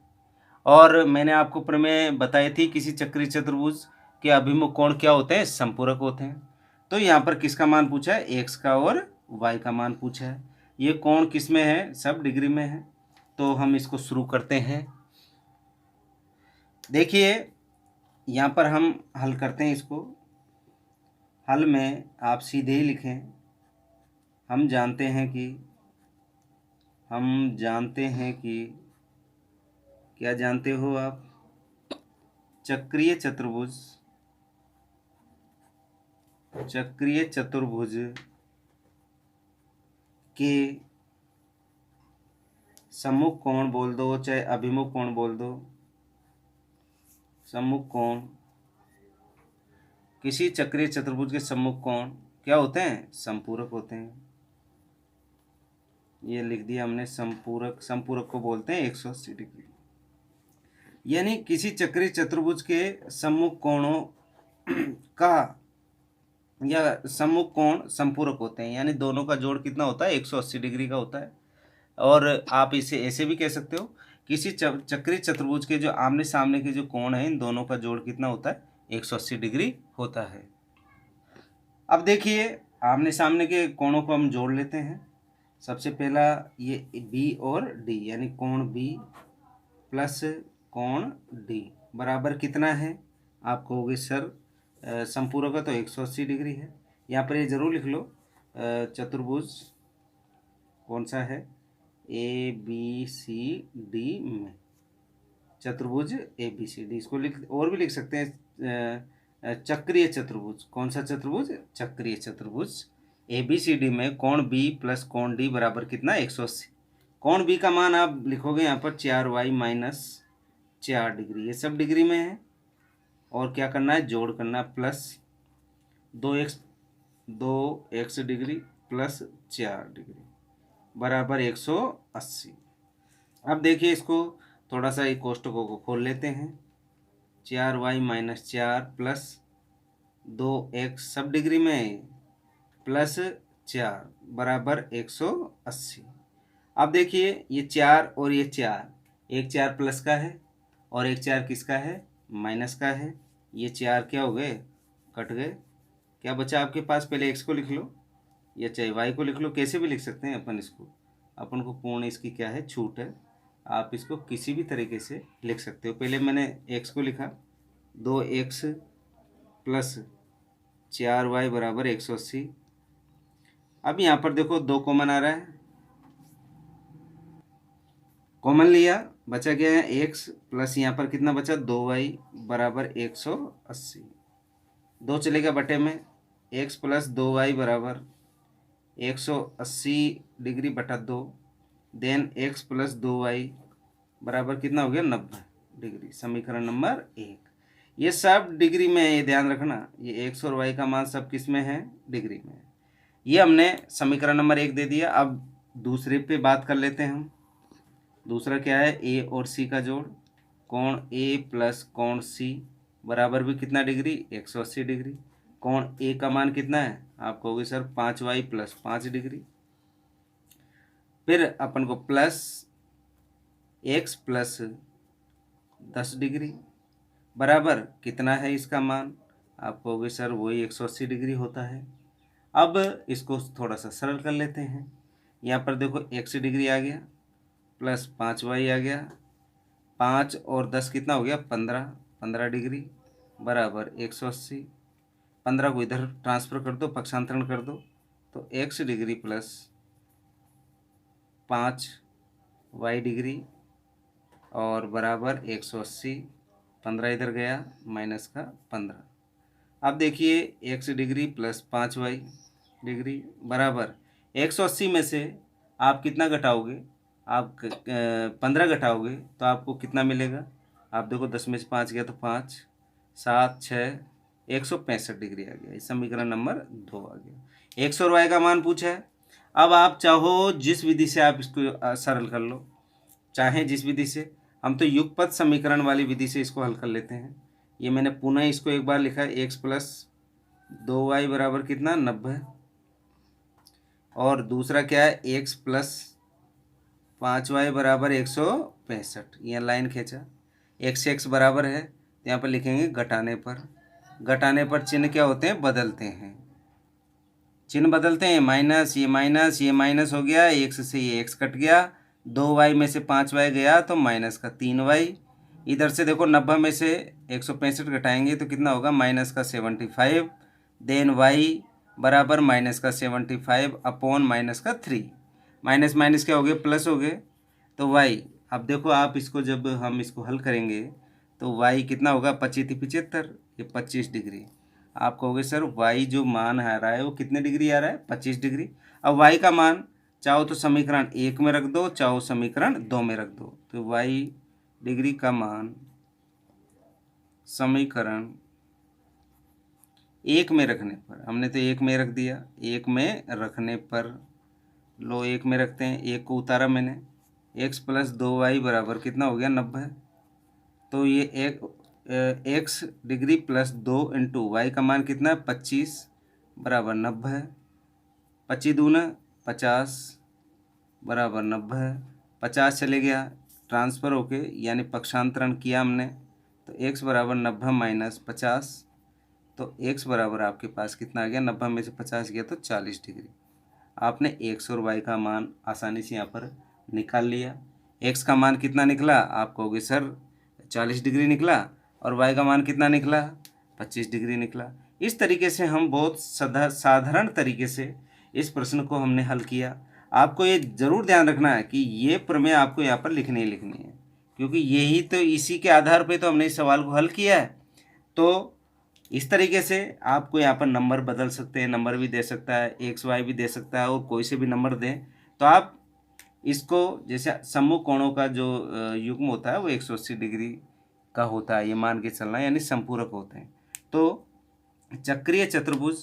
और मैंने आपको प्रमेय बताई थी, किसी चक्रीय चतुर्भुज के अभिमुख कोण क्या होते हैं, संपूरक होते हैं। तो यहाँ पर किसका मान पूछा है, एक्स का और वाई का मान पूछा है। ये कोण किस में है, सब डिग्री में है। तो हम इसको शुरू करते हैं। देखिए यहाँ पर हम हल करते हैं इसको। हल में आप सीधे ही लिखें। हम जानते हैं कि क्या जानते हो आप, चक्रीय चतुर्भुज के सम्मुख कोण बोल दो चाहे अभिमुख कोण बोल दो, सम्मुख कोण, किसी चक्रीय चतुर्भुज के सम्मुख कोण क्या होते हैं, संपूरक होते हैं। ये लिख दिया हमने, संपूरक को बोलते हैं 180 डिग्री। यानी किसी चक्रीय चतुर्भुज के सम्मुख कोणों का या सम्मुख कोण संपूरक होते हैं, यानी दोनों का जोड़ कितना होता है, 180 डिग्री का होता है। और आप इसे ऐसे भी कह सकते हो, किसी चक्रीय चतुर्भुज के जो आमने सामने के जो कोण हैं, इन दोनों का जोड़ कितना होता है, 180 डिग्री होता है। अब देखिए आमने सामने के कोणों को हम जोड़ लेते हैं। सबसे पहला ये बी और डी, यानी कोण बी प्लस कोण डी बराबर कितना है, आप कहोगे सर संपूरक का तो 180 डिग्री है। यहाँ पर ये जरूर लिख लो, चतुर्भुज कौन सा है, ए बी सी डी में, चतुर्भुज ए बी सी डी। इसको और भी लिख सकते हैं चक्रीय चतुर्भुज। कौन सा चतुर्भुज, चक्रीय चतुर्भुज। ए बी सी डी में कोण बी प्लस कोण डी बराबर कितना, 180। कोण बी का मान आप लिखोगे यहाँ पर 4y माइनस 4 डिग्री, ये सब डिग्री में है। और क्या करना है, जोड़ करना है, plus 2x degree plus 4 degree बराबर 180। अब देखिए इसको थोड़ा सा एक कोष्टकों को खोल लेते हैं। 4y माइनस 4 प्लस 2x सब डिग्री में प्लस 4 बराबर 180। अब देखिए ये 4 और ये 4, एक 4 प्लस का है और एक 4 किसका है, माइनस का है। ये 4 क्या हो गए, कट गए। क्या बचा आपके पास, पहले x को लिख लो या चाहे y को लिख लो, कैसे भी लिख सकते हैं अपन इसको। अपन को पूर्ण इसकी क्या है, छूट है। आप इसको किसी भी तरीके से लिख सकते हो। पहले मैंने x को लिखा, 2x प्लस 4y बराबर 180। अब यहाँ पर देखो 2 कॉमन आ रहा है, कॉमन लिया, बचा क्या है x प्लस यहाँ पर कितना बचा, 2y बराबर 180। 2 चलेगा बटे में, x प्लस 2y बराबर 180 डिग्री बटा 2, देन x प्लस 2y बराबर कितना हो गया, 90 डिग्री। समीकरण नंबर 1। ये सब डिग्री में है, ये ध्यान रखना। ये x और y का मान सब किस में है, डिग्री में है। ये हमने समीकरण नंबर 1 दे दिया। अब दूसरे पे बात कर लेते हैं हम। दूसरा क्या है, ए और सी का जोड़, कोण ए प्लस कोण सी बराबर भी कितना डिग्री, 180 डिग्री। कोण ए का मान कितना है, आप कहोगे सर 5y प्लस 5 डिग्री। फिर अपन को प्लस x प्लस 10 डिग्री बराबर कितना है इसका मान, आप कहोगे सर वही 180 डिग्री होता है। अब इसको थोड़ा सा सरल कर लेते हैं। यहाँ पर देखो x डिग्री आ गया प्लस 5y आ गया, 5 और 10 कितना हो गया, 15 डिग्री बराबर 180। 15 को इधर ट्रांसफ़र कर दो, पक्षांतरण कर दो, तो x degree plus 5y degree और बराबर 180। 15 इधर गया, माइनस का 15। अब देखिए x degree plus 5y degree बराबर 180 में से आप कितना घटाओगे, आप 15 घटाओगे तो आपको कितना मिलेगा। आप देखो 10 में से 5 गया तो 5, 7, 6, 165 डिग्री आ गया। इस समीकरण नंबर 2 आ गया। x और y का मान पूछा है। अब आप चाहो जिस विधि से आप इसको सरल कर लो, चाहे जिस विधि से, हम तो युगपत समीकरण वाली विधि से इसको हल कर लेते हैं। ये मैंने पुनः इसको एक बार लिखा है, x प्लस 2y बराबर कितना 90, और दूसरा क्या है x प्लस 5y बराबर 165। यहाँ लाइन खींचा, x बराबर है तो यहाँ पर लिखेंगे घटाने पर। घटाने पर चिन्ह क्या होते हैं, बदलते हैं, चिन्ह बदलते हैं। माइनस, ये माइनस, ये माइनस हो गया, x से ये x कट गया, 2y में से 5y गया तो माइनस का 3y। इधर से देखो 90 में से 165 घटाएंगे तो कितना होगा, माइनस का 75। देन y बराबर माइनस का 75 अपॉन माइनस का 3। माइनस माइनस क्या हो गए, प्लस हो गए, तो y। अब देखो आप इसको जब हम इसको हल करेंगे तो y कितना होगा, 25 75, ये 25 डिग्री। आप कहोगे सर y जो मान आ रहा है वो कितने डिग्री आ रहा है, 25 डिग्री। अब y का मान चाहो तो समीकरण 1 में रख दो, चाहो समीकरण 2 में रख दो, तो y डिग्री का मान समीकरण 1 में रखने पर, हमने तो 1 में रख दिया, 1 में रखने पर लो 1 में रखते हैं, 1 को उतारा मैंने, x प्लस 2y बराबर कितना हो गया 90। तो ये x degree plus 2 into Y का मान कितना है 25 बराबर 90। 25 दूना 50 बराबर 90। 50 चले गया ट्रांसफ़र होके, यानी पक्षांतरण किया हमने, तो x बराबर 90 माइनस 50, तो x बराबर आपके पास कितना आ गया, 90 में से 50 गया तो 40 डिग्री। आपने x और y का मान आसानी से यहाँ पर निकाल लिया। x का मान कितना निकला, आप कहोगे सर 40 डिग्री निकला, और y का मान कितना निकला, 25 डिग्री निकला। इस तरीके से हम बहुत साधारण तरीके से इस प्रश्न को हमने हल किया। आपको ये ज़रूर ध्यान रखना है कि ये प्रमेय आपको यहाँ पर लिखनी ही लिखनी है, क्योंकि यही तो, इसी के आधार पे तो हमने इस सवाल को हल किया है। तो इस तरीके से आपको यहाँ पर नंबर बदल सकते हैं, नंबर भी दे सकता है, एक्स वाई भी दे सकता है, और कोई से भी नंबर दें तो आप इसको, जैसे समूह कोणों का जो युग्म होता है वो 180 डिग्री का होता है, ये मान के चलना, यानी संपूरक होते हैं। तो चक्रीय चतुर्भुज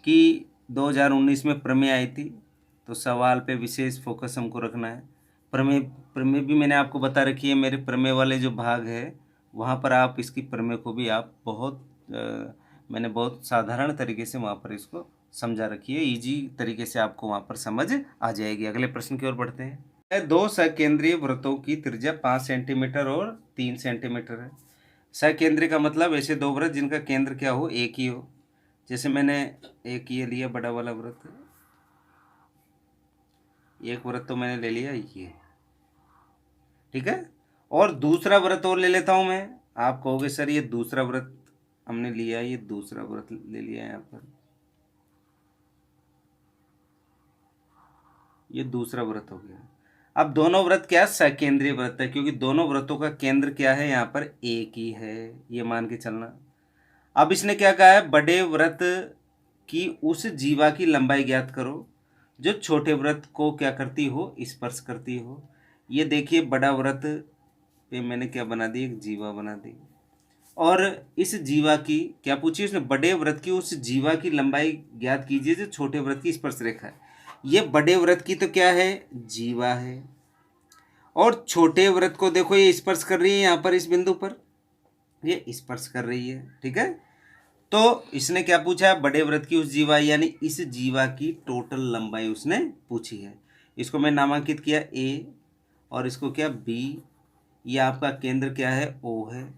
की 2019 में प्रमेय आई थी, तो सवाल पे विशेष फोकस हमको रखना है। प्रमेय प्रमेय भी मैंने आपको बता रखी है, मेरे प्रमेय वाले जो भाग है वहाँ पर आप इसकी प्रमेय को भी आप मैंने बहुत साधारण तरीके से वहाँ पर इसको समझा रखी है, इजी तरीके से आपको वहाँ पर समझ आ जाएगी। अगले प्रश्न की ओर बढ़ते हैं। 2 सकेंद्रीय वृत्तों की त्रिज्या 5 सेंटीमीटर और 3 सेंटीमीटर है। सकेंद्रीय का मतलब ऐसे दो वृत्त जिनका केंद्र क्या हो, एक ही हो। जैसे मैंने एक ये लिया बड़ा वाला वृत्त, एक वृत्त तो मैंने ले लिया ये, ठीक है, और दूसरा वृत्त और ले लेता हूं मैं। आप कहोगे सर ये दूसरा वृत्त हमने लिया, ये दूसरा वृत्त ले लिया, यहाँ पर ये दूसरा वृत्त हो गया। अब दोनों वृत्त क्या है, सकेंद्रीय वृत्त है, क्योंकि दोनों वृत्तों का केंद्र क्या है, यहाँ पर एक ही है, ये मान के चलना। अब इसने क्या कहा है, बड़े वृत्त की उस जीवा की लंबाई ज्ञात करो जो छोटे वृत्त को क्या करती हो, स्पर्श करती हो। ये देखिए बड़ा वृत्त पे मैंने क्या बना दी, एक जीवा बना दी, और इस जीवा की क्या पूछी उसने, बड़े वृत्त की उस जीवा की लंबाई ज्ञात कीजिए जो छोटे वृत्त की स्पर्श रेखा है। ये बड़े वृत्त की तो क्या है, जीवा है, और छोटे वृत्त को देखो ये स्पर्श कर रही है, यहाँ पर इस बिंदु पर ये स्पर्श कर रही है, ठीक है। तो इसने क्या पूछा है, बड़े वृत्त की उस जीवा, यानी इस जीवा की टोटल लंबाई उसने पूछी है। इसको मैं नामांकित किया ए, और इसको क्या बी, ये आपका केंद्र क्या है, ओ है,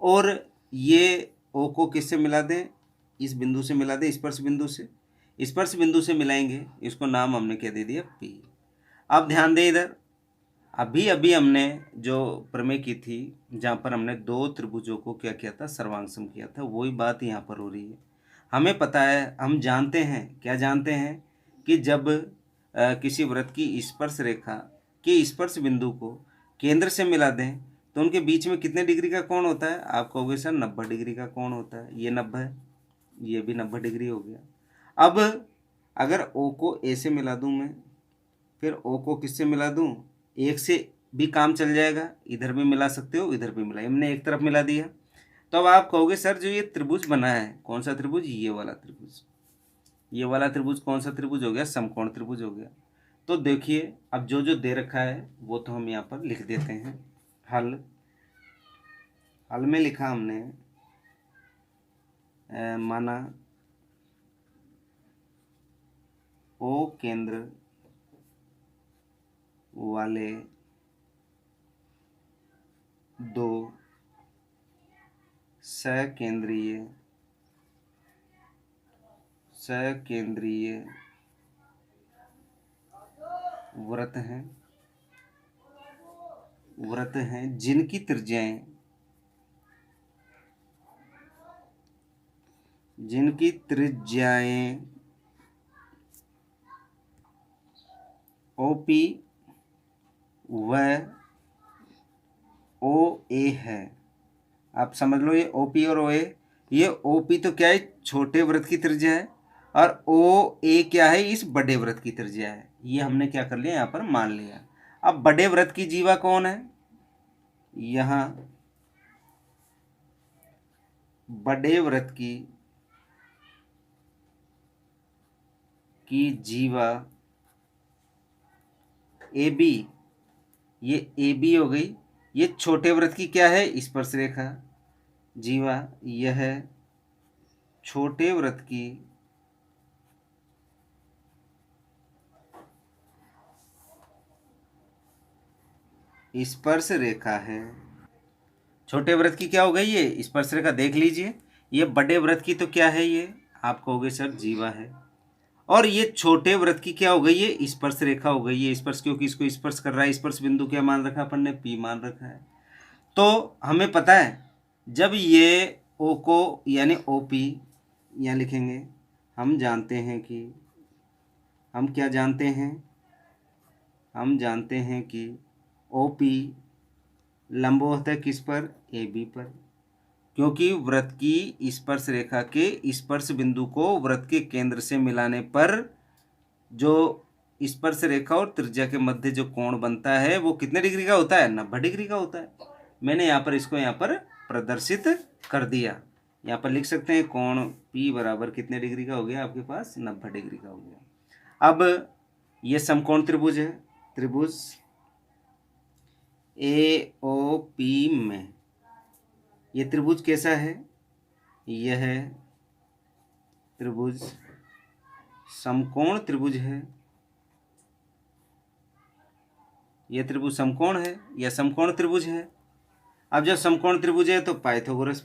और ये ओ को किससे मिला दें, इस बिंदु से मिला दें, स्पर्श बिंदु से, स्पर्श बिंदु से मिलाएंगे, इसको नाम हमने क्या दे दिया, पी। अब ध्यान दें इधर, अभी अभी हमने जो प्रमेय की थी जहाँ पर हमने दो त्रिभुजों को क्या किया था, सर्वांगसम किया था, वही बात यहाँ पर हो रही है। हमें पता है, हम जानते हैं, क्या जानते हैं कि जब किसी वृत्त की स्पर्श रेखा के स्पर्श बिंदु को केंद्र से मिला दें तो उनके बीच में कितने डिग्री का कोण होता है, आप कहोगे सर 90 डिग्री का कोण होता है। ये 90 है, ये भी 90 डिग्री हो गया। अब अगर ओ को ए से मिला दूँ मैं, फिर ओ को किससे मिला दूँ, एक से भी काम चल जाएगा, इधर भी मिला सकते हो, इधर भी मिला, हमने एक तरफ मिला दिया। तो अब आप कहोगे सर जो ये त्रिभुज बना है, कौन सा त्रिभुज, ये वाला त्रिभुज, ये वाला त्रिभुज कौन सा त्रिभुज हो गया, समकोण त्रिभुज हो गया। तो देखिए अब जो जो दे रखा है वो तो हम यहाँ पर लिख देते हैं। हल में लिखा हमने माना O केंद्र वाले दो सकेंद्रीय वृत्त हैं जिनकी त्रिज्याएं OP व OA है। आप समझ लो ये OP और OA, ये OP तो क्या है, छोटे वृत्त की त्रिज्या है, और OA क्या है, इस बड़े वृत्त की त्रिज्या है। ये हमने क्या कर लिया, यहाँ पर मान लिया। अब बड़े वृत्त की जीवा कौन है, यहाँ बड़े वृत्त की जीवा AB, ये AB हो गई। ये छोटे वृत्त की क्या है, स्पर्श रेखा जीवा, यह छोटे वृत्त की स्पर्श रेखा है। छोटे वृत्त की क्या हो गई, ये स्पर्श रेखा। देख लीजिए, ये बड़े वृत्त की तो क्या है, ये आप कहोगे सर जीवा है, और ये छोटे वृत्त की क्या हो गई, ये स्पर्श रेखा हो गई। ये स्पर्श, क्योंकि इसको स्पर्श कर रहा है, स्पर्श बिंदु क्या मान रखा अपन ने, P मान रखा है। तो हमें पता है जब ये O को यानी OP यहाँ लिखेंगे, हम जानते हैं कि हम क्या जानते हैं, हम जानते हैं कि OP लंब होता है किस पर, AB पर, क्योंकि वृत्त की स्पर्श रेखा के स्पर्श बिंदु को वृत्त के केंद्र से मिलाने पर जो स्पर्श रेखा और त्रिज्या के मध्य जो कोण बनता है वो कितने डिग्री का होता है, 90 डिग्री का होता है। मैंने यहाँ पर इसको यहाँ पर प्रदर्शित कर दिया। यहाँ पर लिख सकते हैं कोण P बराबर कितने डिग्री का हो गया आपके पास, 90 डिग्री का हो गया। अब ये समकोण त्रिभुज है, त्रिभुज AOP में ये त्रिभुज कैसा है, यह त्रिभुज समकोण त्रिभुज है। यह त्रिभुज समकोण है या समकोण त्रिभुज है। अब जब समकोण त्रिभुज है तो पाइथागोरस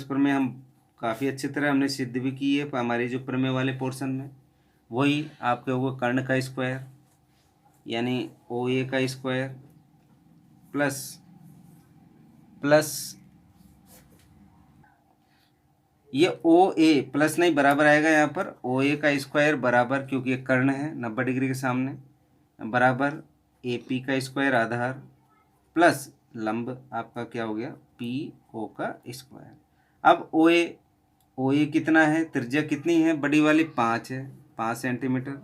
प्रमेय हम काफ़ी अच्छी तरह हमने सिद्ध भी की है हमारी जो प्रमेय वाले पोर्शन में। वही आपके होगा कर्ण का स्क्वायर यानी OA का स्क्वायर प्लस ये OA प्लस नहीं बराबर आएगा यहाँ पर OA का स्क्वायर बराबर, क्योंकि ये कर्ण है 90 डिग्री के सामने, बराबर AP का स्क्वायर आधार प्लस लंब आपका क्या हो गया PO का स्क्वायर। अब OA कितना है, त्रिज्या कितनी है, बड़ी वाली 5 है, 5 सेंटीमीटर,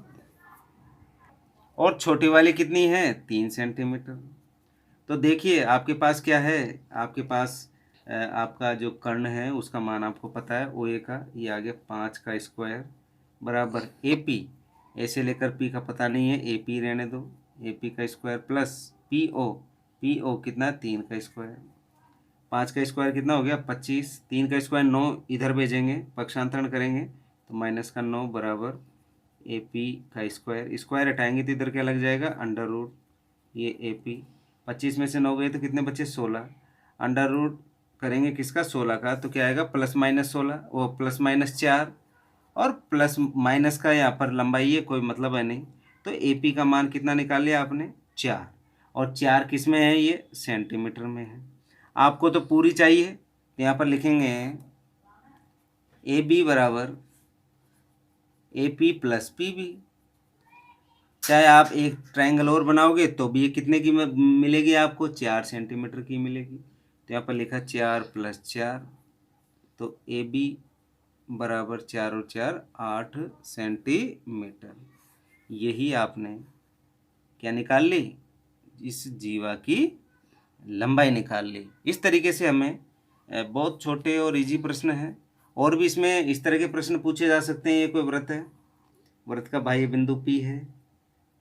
और छोटी वाली कितनी है, 3 सेंटीमीटर। तो देखिए आपके पास क्या है, आपके पास आपका जो कर्ण है उसका मान आपको पता है OA का, ये आ गया 5 का स्क्वायर बराबर AP, ऐसे लेकर P का पता नहीं है, AP रहने दो, AP का स्क्वायर प्लस PO कितना, 3 का स्क्वायर, 5 का स्क्वायर कितना हो गया 25, 3 का स्क्वायर 9, इधर भेजेंगे पक्षांतरण करेंगे तो माइनस का 9 बराबर AP का स्क्वायर हटाएंगे तो इधर क्या लग जाएगा अंडर रूट, ये AP 25 में से 9 गए तो कितने बचे 16, अंडर रूट करेंगे किसका 16 का, तो क्या आएगा प्लस माइनस 16, वो प्लस माइनस 4, और प्लस माइनस का यहाँ पर लंबाई है कोई मतलब है नहीं, तो AP का मान कितना निकाल लिया आपने 4, और 4 किस में है, ये सेंटीमीटर में है। आपको तो पूरी चाहिए तो यहाँ पर लिखेंगे AB बराबर AP प्लस PB, चाहे आप एक ट्रायंगल और बनाओगे तो भी ये कितने की मिलेगी आपको, 4 सेंटीमीटर की मिलेगी। तो यहाँ पर लिखा 4 + 4, तो AB बराबर 4 और 4 8 सेंटीमीटर। यही आपने क्या निकाल ली, इस जीवा की लंबाई निकाल ली। इस तरीके से हमें बहुत छोटे और इजी प्रश्न हैं, और भी इसमें इस तरह के प्रश्न पूछे जा सकते हैं। ये कोई वृत्त है, वृत्त का बाह्य बिंदु P है,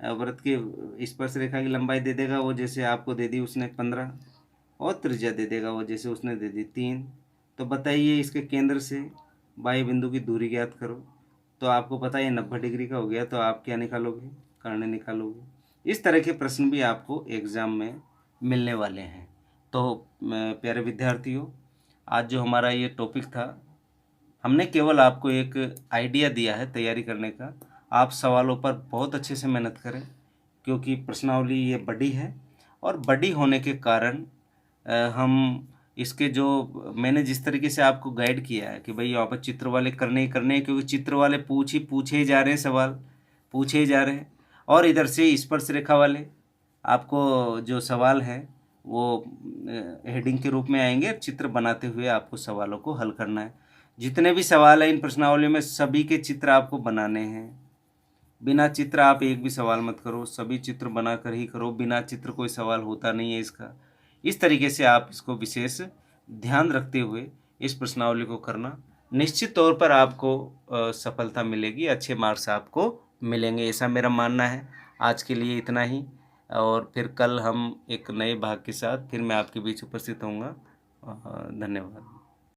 वृत्त की स्पर्श रेखा की लंबाई दे देगा वो, जैसे आपको दे दी उसने 15, और त्रिज्या दे देगा वो, जैसे उसने दे दी 3। तो बताइए इसके केंद्र से बाह्य बिंदु की दूरी ज्ञात करो। तो आपको पता है 90 डिग्री का हो गया, तो आप क्या निकालोगे? कर्ण निकालोगे। इस तरह के प्रश्न भी आपको एग्ज़ाम में मिलने वाले हैं। तो प्यारे विद्यार्थियों, आज जो हमारा ये टॉपिक था, हमने केवल आपको एक आइडिया दिया है तैयारी करने का। आप सवालों पर बहुत अच्छे से मेहनत करें, क्योंकि प्रश्नावली ये बड़ी है, और बड़ी होने के कारण हम इसके जो मैंने जिस तरीके से आपको गाइड किया है कि भाई यहाँ पर चित्र वाले करने ही करने हैं, क्योंकि चित्र वाले पूछे ही जा रहे हैं, सवाल पूछे ही जा रहे हैं, और इधर से स्पर्श रेखा वाले आपको जो सवाल हैं वो हेडिंग के रूप में आएंगे। चित्र बनाते हुए आपको सवालों को हल करना है। जितने भी सवाल हैं इन प्रश्नावली में, सभी के चित्र आपको बनाने हैं। बिना चित्र आप एक भी सवाल मत करो, सभी चित्र बनाकर ही करो। बिना चित्र कोई सवाल होता नहीं है इसका। इस तरीके से आप इसको विशेष ध्यान रखते हुए इस प्रश्नावली को करना, निश्चित तौर पर आपको सफलता मिलेगी, अच्छे मार्क्स आपको मिलेंगे, ऐसा मेरा मानना है। आज के लिए इतना ही, और फिर कल हम एक नए भाग के साथ फिर मैं आपके बीच उपस्थित होऊंगा। धन्यवाद।